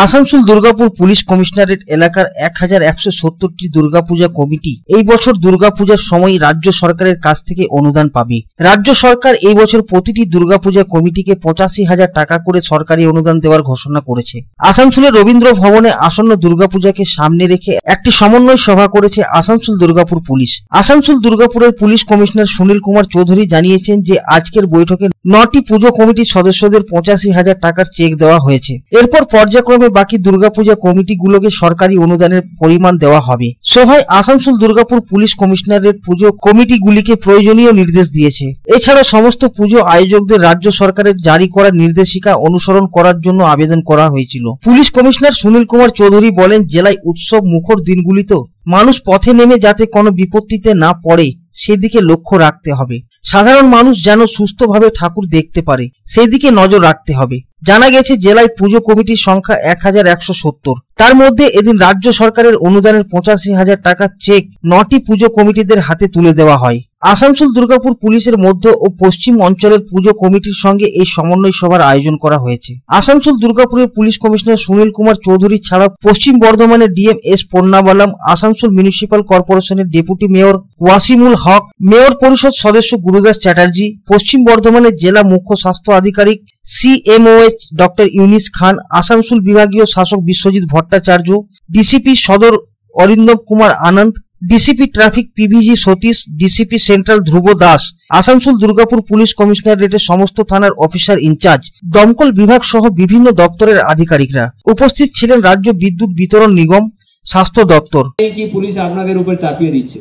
Asansol Durgapur police commissionerate এলাকার 1170টি Durga Puja committee এই বছর দুর্গাপূজার সময় রাজ্য সরকারের কাছ থেকে অনুদান পাবে। রাজ্য সরকার এই বছর প্রতিটি দুর্গাপূজা কমিটিকে 85,000 টাকা করে সরকারি অনুদান দেওয়ার ঘোষণা করেছে। আসানসোলের রবীন্দ্র ভবনে আসন্ন দুর্গাপূজাকে সামনে রেখে একটি সমন্বয় সভা করেছে আসানসোল দুর্গাপুর পুলিশ। আসানসোল দুর্গাপুরের পুলিশ কমিশনার সুনীল কুমার চৌধুরী জানিয়েছেন যে আজকের বৈঠকে 9টি পুজো কমিটির সদস্যদের 85,000 টাকার চেক দেওয়া হয়েছে। এরপর পর্যায়ক্রমে বাকি দুর্গাপূজা কমিটিগুলোকে সরকারি অনুদানের পরিমাণ দেওয়া হবে। সভায় আসানসোল দুর্গাপুর পুলিশ কমিশনারেট পুজো কমিটিগুলিকে প্রয়োজনীয় নির্দেশ দিয়েছে। এছাড়া সমস্ত পুজো আয়োজকদের রাজ্য সরকারের জারি করা নির্দেশিকা অনুসরণ করার জন্য আবেদন করা হয়েছিল। পুলিশ কমিশনার সুনীল কুমার চৌধুরী বলেন, জেলায় উৎসব মুখর দিনগুলিতে মানুষ পথে নেমে যাতে কোনো বিপত্তিতে না পড়ে সেদিকে লক্ষ্য রাখতে হবে। সাধারণ মানুষ যেন সুস্থভাবে ঠাকুর দেখতে পারে সেদিকে নজর রাখতে হবে। জানা গেছে জেলায় পুজো কমিটির সংখ্যা 1170। তার মধ্যে এদিন রাজ্য সরকারের অনুদানের 85,000 টাকার চেক 9টি পুজো কমিটিদের হাতে তুলে দেওয়া হয়। আসানসোল দুর্গাপুর পুলিশের মধ্য ও পশ্চিম অঞ্চলের পুজো কমিটির সঙ্গে এই সমন্বয় সভার আয়োজন করা হয়েছে। আসানসোল দুর্গাপুরের পুলিশ কমিশনার সুনীল কুমার চৌধুরী ছাড়াও পশ্চিম বর্ধমানের ডিএম এস পন্নাবালাম, আসানসোল মিউনিসিপাল কর্পোরেশনের ডেপুটি মেয়র ওয়াসিমুল হক, মেয়র পরিষদ সদস্য গুরুদাস চ্যাটার্জি, পশ্চিম বর্ধমানের জেলা মুখ্য স্বাস্থ্য আধিকারিক CMOH ডক্টর ইউনিস খান, আসানসোল বিভাগীয় শাসক বিশ্বজিৎ ভট্টাচার্য, ডিসিপি সদর Arindam Kumar Anand, DCP traffic PVG Satish, DCP central Dhruba Das, Asansol Durgapur police কমিশনারেটের সমস্ত থানার অফিসার ইনচার্জ, দমকল বিভাগ সহ বিভিন্ন দপ্তরের আধিকারিকরা উপস্থিত ছিলেন। রাজ্য বিদ্যুৎ বিতরণ নিগম, স্বাস্থ্য দপ্তর কি পুলিশ আপনাদের উপর চাপিয়ে দিচ্ছে।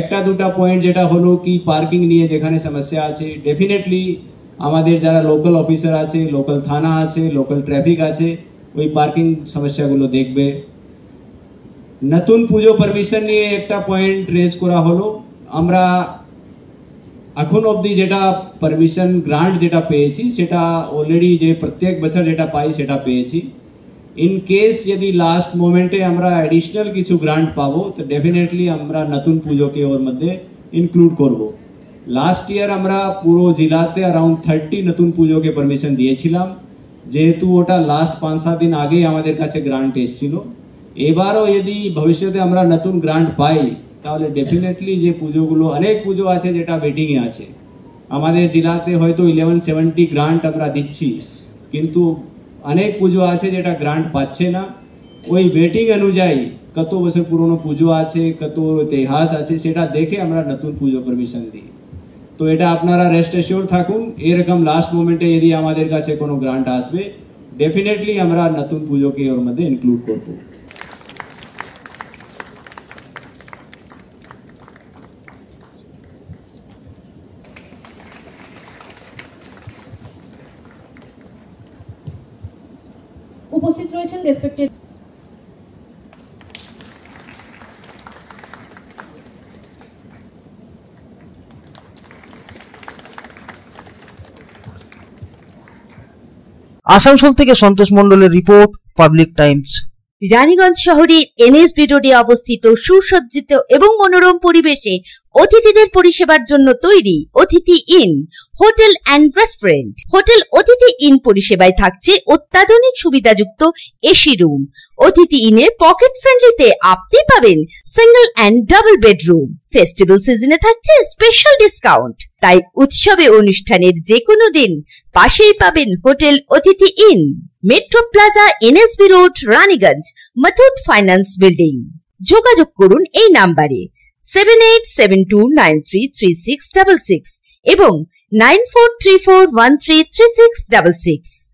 একটা দুটা পয়েন্ট যেটা হলো কি পার্কিং নিয়ে যেখানে সমস্যা আছে, ডেফিনেটলি আমাদের যারা লোকাল অফিসার আছে, লোকাল থানা আছে, লোকাল ট্রাফিক আছে, ওই পার্কিং সমস্যাগুলো দেখবে। নতুন পুজো পারমিশন নিয়ে একটা পয়েন্ট রেজ করা হলো। আমরা এখন অবধি যেটা পারমিশন গ্রান্ট যেটা পেয়েছি সেটা অলরেডি যে প্রত্যেক বছর যেটা পাই সেটা পেয়েছি। ইন কেস যদি লাস্ট মোমেন্টে আমরা অ্যাডিশনাল কিছু গ্রান্ট পাবো তো ডেফিনেটলি আমরা নতুন পুজোকে ওর মধ্যে ইনক্লুড করব। লাস্ট ইয়ার আমরা পুরো জেলাতে অ্যারাউন্ড 30 নতুন পুজোকে পারমিশন দিয়েছিলাম, যেহেতু ওটা লাস্ট 5-7 দিন আগেই আমাদের কাছে গ্রান্ট এসেছিল। এবারও যদি ভবিষ্যতে আমরা নতুন গ্রান্ট পাই তাহলে ডেফিনেটলি যে পুজোগুলো, অনেক পুজো আছে যেটা ওয়েটিংয়ে আছে, আমাদের জেলাতে হয়তো 1170 গ্রান্ট আমরা দিচ্ছি, কিন্তু অনেক পুজো আছে যেটা গ্রান্ট পাচ্ছে না। ওই ওয়েটিং অনুযায়ী কত বছর পুরনো পুজো আছে, কত ইতিহাস আছে সেটা দেখে আমরা নতুন পুজো পারমিশন দিই। তো এটা আপনারা রেস্ট অ্যাসিওর থাকুন, এরকম লাস্ট মোমেন্টে যদি আমাদের কাছে কোনো গ্রান্ট আসবে ডেফিনেটলি আমরা নতুন পুজোকে ওর মধ্যে ইনক্লুড করব। উপস্থিত রয়েছেন রেসপেক্টেড আসানসোল থেকে সন্তোষ মণ্ডলের রিপোর্ট, পাবলিক টাইমস। রানীগঞ্জ শহরের NSB রোডে অবস্থিত সুসজ্জিত এবং মনোরম পরিবেশে অতিথিদের পরিষেবার জন্য তৈরি অতিথি in hotel and restaurant. Hotel অতিথি ইন পরিষেবায় থাকছে অত্যাধুনিক সুবিধাযুক্ত এসি রুম। অতিথি ইনে পকেট ফ্রেন্ডলিতে আপনি পাবেন single and double bedroom. Festival সিজনে থাকছে স্পেশাল ডিসকাউন্ট। তাই উৎসবে অনুষ্ঠানের যে কোনো দিন পাশেই পাবেন হোটেল অতিথি in, metro plaza, NSB road, Raniganj, Muthoot finance building. যোগাযোগ করুন এই নাম্বারে 7872933666 এবং 9434133666।